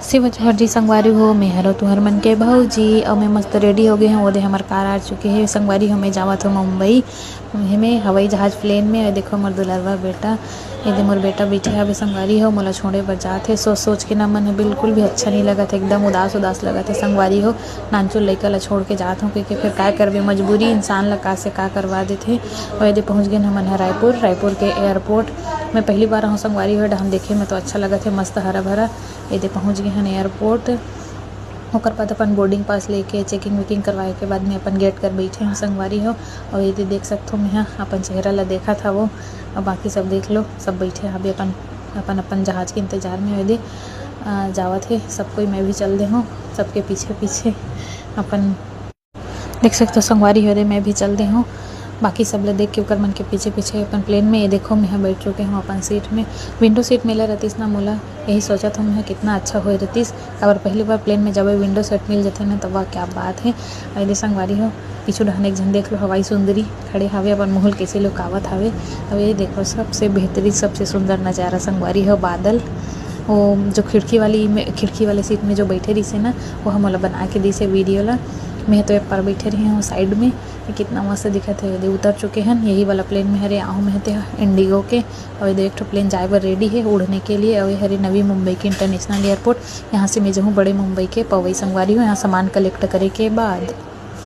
शिव जौहर जी संगवारी हो मैं हरो तुहर मन के भौजी और मैं मस्त रेडी हो गए हैं। वो दे हमार कार आ चुके हैं संगवारी हो। मैं जावत हो मुंबई में हवाई जहाज प्लेन में। और देखो मोर दुलारवा बेटा ये मोर बेटा बैठे हवे संगवारी हो। मोला छोड़े बर जात है सोच सोच के ना मन है बिल्कुल भी अच्छा नहीं लगा था। एकदम उदास उदास लगा था संगवारी हो। नानचुर लइका ला छोड़ के जात हूँ क्योंकि फिर क्या करबे मजबूरी इंसान ला का से का करवा देते। और यदि पहुँच गए हमन है रायपुर के एयरपोर्ट। मैं पहली बार हूँ संगवारी हो हम देखे में तो अच्छा लगा थे मस्त हरा भरा। ये पहुँच गए हैं एयरपोर्ट। ओकर बाद अपन बोर्डिंग पास लेके चेकिंग वेकिंग करवाए के बाद में अपन गेट कर बैठे हैं संगवारी हो। और ये देख सकते हो मैं अपन चेहरा ला देखा था वो। और बाकी सब देख लो सब बैठे अभी अपन जहाज़ के इंतज़ार में। यदि जावत है सब कोई मैं भी चल दे हूँ सबके पीछे पीछे अपन देख सकते हो संगवारी हो। मैं भी चल दे हूँ बाकी सब ले देख के ओकर मन के पीछे पीछे अपन प्लेन में। ये देखो मैं बैठ चुके हूँ अपन सीट में। विंडो सीट मिला रहतीस ना मोला यही सोचा था मैं कितना अच्छा हो रहतीस। अगर पहली बार प्लेन में जब विंडो सीट मिल जाते ना तो वह क्या बात है। यदि संगवारी हो पीछू डहन एक जन देख लो हवाई सुंदरी खड़े हवे अपन मोहल कैसे लुकावत हवे। अब ये देखो सबसे बेहतरीन सबसे सुंदर नज़ारा संगवारी हो बादल। वो जो खिड़की वाले सीट में जो बैठे रही से ना वो हम बना के दी से वीडियो ला। मैं तो एक पर बैठे रही हूँ साइड में कितना मस्त दिखत है। यदि उतर चुके हैं यही वाला प्लेन में हरे आहू में थे इंडिगो के। और यदि एक तो प्लेन जाए बर रेडी है उड़ने के लिए। और हरे नवी मुंबई के इंटरनेशनल एयरपोर्ट। यहाँ से मैं जाऊँ बड़े मुंबई के पवई संगवारी हूँ। यहाँ सामान कलेक्ट करे के बाद